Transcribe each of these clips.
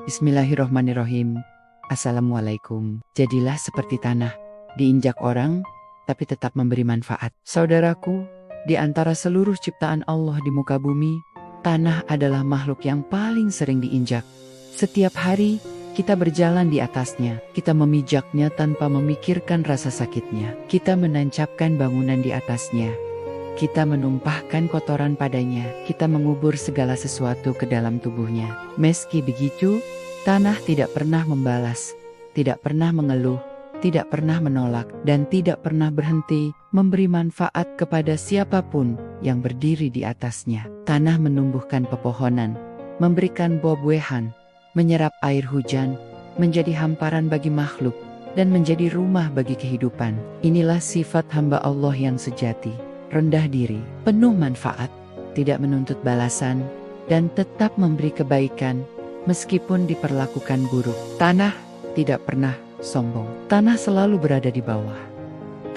Bismillahirrohmanirrohim. Assalamualaikum. Jadilah seperti tanah, diinjak orang, tapi tetap memberi manfaat. Saudaraku, di antara seluruh ciptaan Allah di muka bumi, tanah adalah makhluk yang paling sering diinjak. Setiap hari, kita berjalan di atasnya, kita memijaknya tanpa memikirkan rasa sakitnya. Kita menancapkan bangunan di atasnya. Kita menumpahkan kotoran padanya, kita mengubur segala sesuatu ke dalam tubuhnya. Meski begitu, tanah tidak pernah membalas, tidak pernah mengeluh, tidak pernah menolak, dan tidak pernah berhenti memberi manfaat kepada siapapun yang berdiri di atasnya. Tanah menumbuhkan pepohonan, memberikan buah-buahan, menyerap air hujan, menjadi hamparan bagi makhluk, dan menjadi rumah bagi kehidupan. Inilah sifat hamba Allah yang sejati. Rendah diri, penuh manfaat, tidak menuntut balasan, dan tetap memberi kebaikan meskipun diperlakukan buruk. Tanah tidak pernah sombong. Tanah selalu berada di bawah.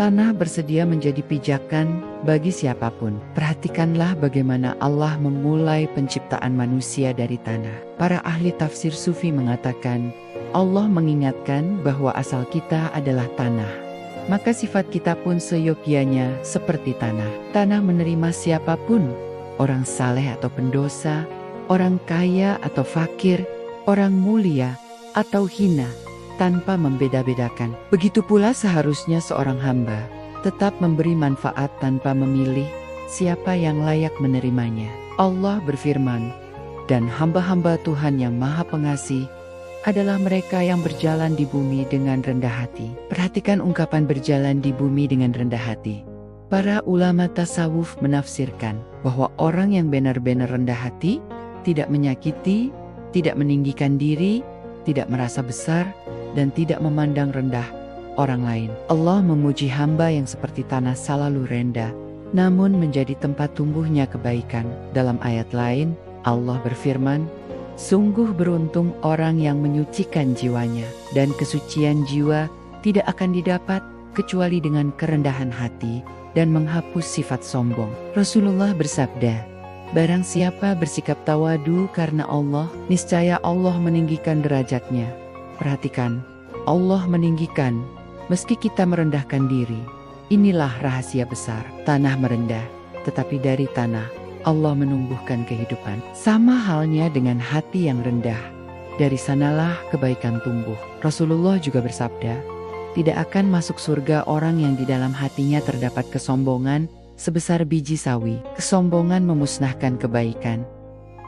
Tanah bersedia menjadi pijakan bagi siapapun. Perhatikanlah bagaimana Allah memulai penciptaan manusia dari tanah. Para ahli tafsir sufi mengatakan, Allah mengingatkan bahwa asal kita adalah tanah. Maka sifat kita pun seyogyanya seperti tanah. Tanah menerima siapapun, orang saleh atau pendosa, orang kaya atau fakir, orang mulia atau hina, tanpa membeda-bedakan. Begitu pula seharusnya seorang hamba tetap memberi manfaat tanpa memilih siapa yang layak menerimanya. Allah berfirman, dan hamba-hamba Tuhan yang Maha Pengasih adalah mereka yang berjalan di bumi dengan rendah hati. Perhatikan ungkapan berjalan di bumi dengan rendah hati. Para ulama tasawuf menafsirkan bahwa orang yang benar-benar rendah hati, tidak menyakiti, tidak meninggikan diri, tidak merasa besar, dan tidak memandang rendah orang lain. Allah memuji hamba yang seperti tanah selalu rendah, namun menjadi tempat tumbuhnya kebaikan. Dalam ayat lain, Allah berfirman, sungguh beruntung orang yang menyucikan jiwanya, dan kesucian jiwa tidak akan didapat kecuali dengan kerendahan hati dan menghapus sifat sombong. Rasulullah bersabda, barang siapa bersikap tawadu karena Allah, niscaya Allah meninggikan derajatnya. Perhatikan, Allah meninggikan meski kita merendahkan diri. Inilah rahasia besar. Tanah merendah, tetapi dari tanah Allah menumbuhkan kehidupan. Sama halnya dengan hati yang rendah. Dari sanalah kebaikan tumbuh. Rasulullah juga bersabda, tidak akan masuk surga orang yang di dalam hatinya terdapat kesombongan sebesar biji sawi. Kesombongan memusnahkan kebaikan.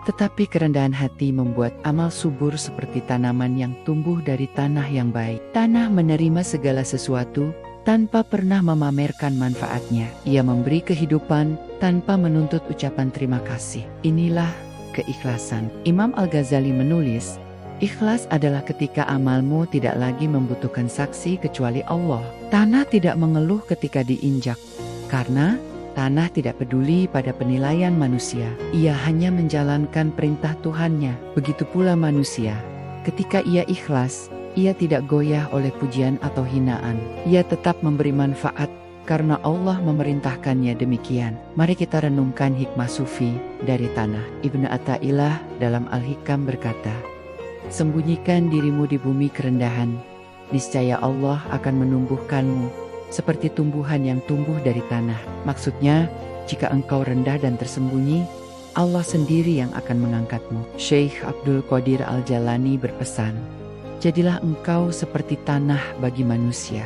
Tetapi kerendahan hati membuat amal subur seperti tanaman yang tumbuh dari tanah yang baik. Tanah menerima segala sesuatu tanpa pernah memamerkan manfaatnya. Ia memberi kehidupan tanpa menuntut ucapan terima kasih. Inilah keikhlasan. Imam Al-Ghazali menulis, ikhlas adalah ketika amalmu tidak lagi membutuhkan saksi kecuali Allah. Tanah tidak mengeluh ketika diinjak, karena tanah tidak peduli pada penilaian manusia. Ia hanya menjalankan perintah Tuhannya. Begitu pula manusia. Ketika ia ikhlas, ia tidak goyah oleh pujian atau hinaan. Ia tetap memberi manfaat karena Allah memerintahkannya demikian. Mari kita renungkan hikmah sufi dari tanah. Ibnu Athaillah dalam Al-Hikam berkata, sembunyikan dirimu di bumi kerendahan, niscaya Allah akan menumbuhkanmu seperti tumbuhan yang tumbuh dari tanah. Maksudnya, jika engkau rendah dan tersembunyi, Allah sendiri yang akan mengangkatmu. Syekh Abdul Qadir Al-Jalani berpesan, jadilah engkau seperti tanah bagi manusia.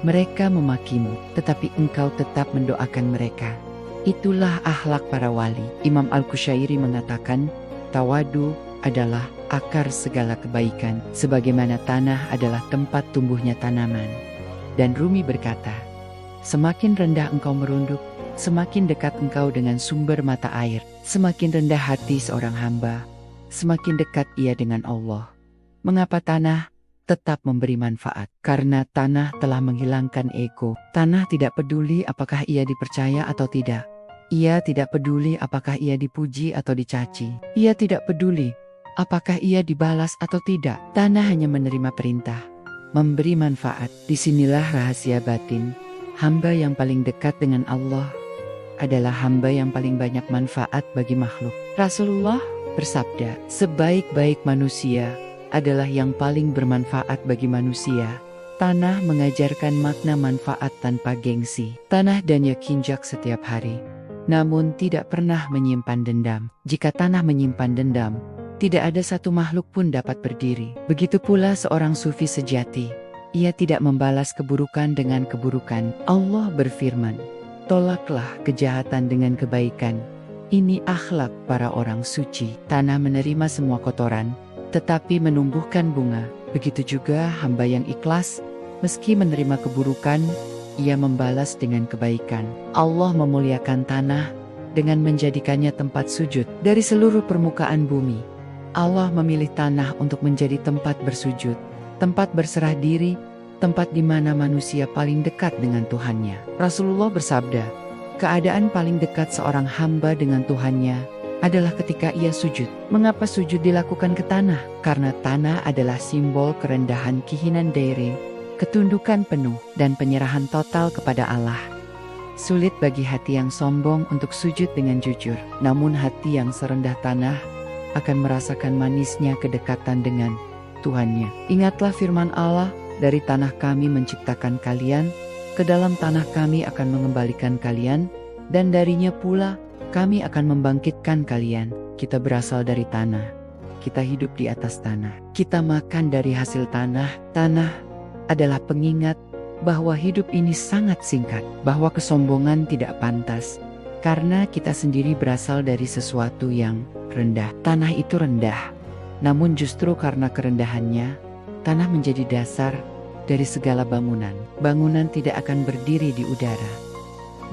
Mereka memakimu, tetapi engkau tetap mendoakan mereka. Itulah akhlak para wali. Imam Al-Qushairi mengatakan, tawadu adalah akar segala kebaikan, sebagaimana tanah adalah tempat tumbuhnya tanaman. Dan Rumi berkata, semakin rendah engkau merunduk, semakin dekat engkau dengan sumber mata air. Semakin rendah hati seorang hamba, semakin dekat ia dengan Allah. Mengapa tanah tetap memberi manfaat? Karena tanah telah menghilangkan ego. Tanah tidak peduli apakah ia dipercaya atau tidak. Ia tidak peduli apakah ia dipuji atau dicaci. Ia tidak peduli apakah ia dibalas atau tidak. Tanah hanya menerima perintah, memberi manfaat. Disinilah rahasia batin. Hamba yang paling dekat dengan Allah adalah hamba yang paling banyak manfaat bagi makhluk. Rasulullah bersabda, sebaik-baik manusia adalah yang paling bermanfaat bagi manusia. Tanah mengajarkan makna manfaat tanpa gengsi. Tanah dan kinjak setiap hari, namun tidak pernah menyimpan dendam. Jika tanah menyimpan dendam, tidak ada satu makhluk pun dapat berdiri. Begitu pula seorang sufi sejati. Ia tidak membalas keburukan dengan keburukan. Allah berfirman, "Tolaklah kejahatan dengan kebaikan. Ini akhlak para orang suci." Tanah menerima semua kotoran, tetapi menumbuhkan bunga. Begitu juga hamba yang ikhlas, meski menerima keburukan, ia membalas dengan kebaikan. Allah memuliakan tanah dengan menjadikannya tempat sujud dari seluruh permukaan bumi. Allah memilih tanah untuk menjadi tempat bersujud, tempat berserah diri, tempat di mana manusia paling dekat dengan Tuhannya. Rasulullah bersabda, keadaan paling dekat seorang hamba dengan Tuhannya adalah ketika ia sujud. Mengapa sujud dilakukan ke tanah? Karena tanah adalah simbol kerendahan kehinaan diri, ketundukan penuh, dan penyerahan total kepada Allah. Sulit bagi hati yang sombong untuk sujud dengan jujur, namun hati yang serendah tanah akan merasakan manisnya kedekatan dengan Tuhannya. Ingatlah firman Allah, dari tanah kami menciptakan kalian, ke dalam tanah kami akan mengembalikan kalian, dan darinya pula kami akan membangkitkan kalian. Kita berasal dari tanah, kita hidup di atas tanah, kita makan dari hasil tanah. Tanah adalah pengingat bahwa hidup ini sangat singkat, bahwa kesombongan tidak pantas, karena kita sendiri berasal dari sesuatu yang rendah. Tanah itu rendah, namun justru karena kerendahannya, tanah menjadi dasar dari segala bangunan. Bangunan tidak akan berdiri di udara.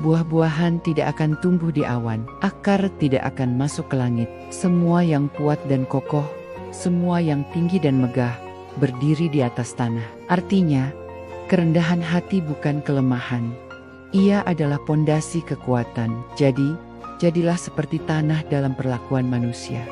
Buah-buahan tidak akan tumbuh di awan. Akar tidak akan masuk ke langit. Semua yang kuat dan kokoh, semua yang tinggi dan megah, berdiri di atas tanah. Artinya, kerendahan hati bukan kelemahan. Ia adalah pondasi kekuatan. Jadi, jadilah seperti tanah dalam perlakuan manusia.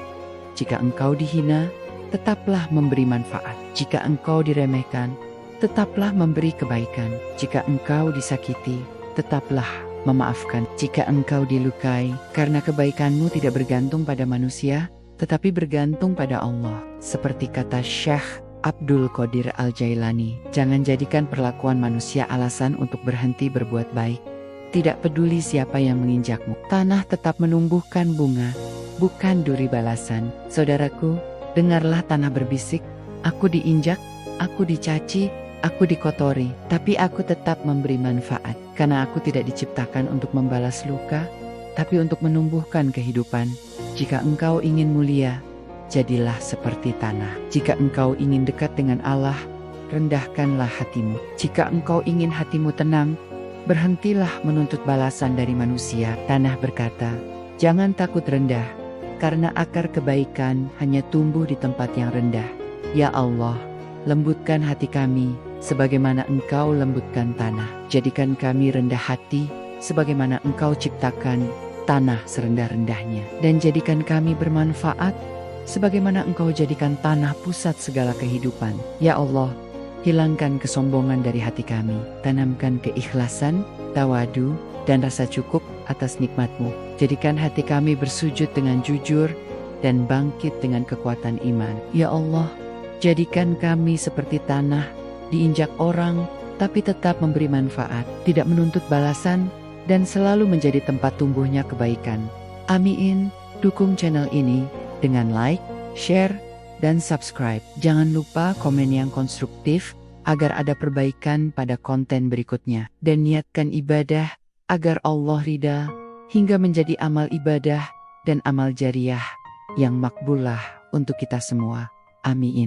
Jika engkau dihina, tetaplah memberi manfaat. Jika engkau diremehkan, tetaplah memberi kebaikan. Jika engkau disakiti, tetaplah memaafkan. Jika engkau dilukai, karena kebaikanmu tidak bergantung pada manusia, tetapi bergantung pada Allah. Seperti kata Syekh Abdul Qadir Al-Jailani, jangan jadikan perlakuan manusia alasan untuk berhenti berbuat baik. Tidak peduli siapa yang menginjakmu, tanah tetap menumbuhkan bunga, bukan duri balasan. Saudaraku, dengarlah tanah berbisik, aku diinjak, aku dicaci, aku dikotori, tapi aku tetap memberi manfaat. Karena aku tidak diciptakan untuk membalas luka, tapi untuk menumbuhkan kehidupan. Jika engkau ingin mulia, jadilah seperti tanah. Jika engkau ingin dekat dengan Allah, rendahkanlah hatimu. Jika engkau ingin hatimu tenang, berhentilah menuntut balasan dari manusia. Tanah berkata, jangan takut rendah, karena akar kebaikan hanya tumbuh di tempat yang rendah. Ya Allah, lembutkan hati kami, sebagaimana Engkau lembutkan tanah. Jadikan kami rendah hati, sebagaimana Engkau ciptakan tanah serendah-rendahnya. Dan jadikan kami bermanfaat, sebagaimana Engkau jadikan tanah pusat segala kehidupan. Ya Allah, hilangkan kesombongan dari hati kami. Tanamkan keikhlasan, tawadu, dan rasa cukup atas nikmat-Mu. Jadikan hati kami bersujud dengan jujur dan bangkit dengan kekuatan iman. Ya Allah, jadikan kami seperti tanah, diinjak orang, tapi tetap memberi manfaat, tidak menuntut balasan, dan selalu menjadi tempat tumbuhnya kebaikan. Amin. Dukung channel ini dengan like, share, dan subscribe. Jangan lupa komen yang konstruktif agar ada perbaikan pada konten berikutnya. Dan niatkan ibadah agar Allah ridha, hingga menjadi amal ibadah dan amal jariah yang makbulah untuk kita semua. Amin.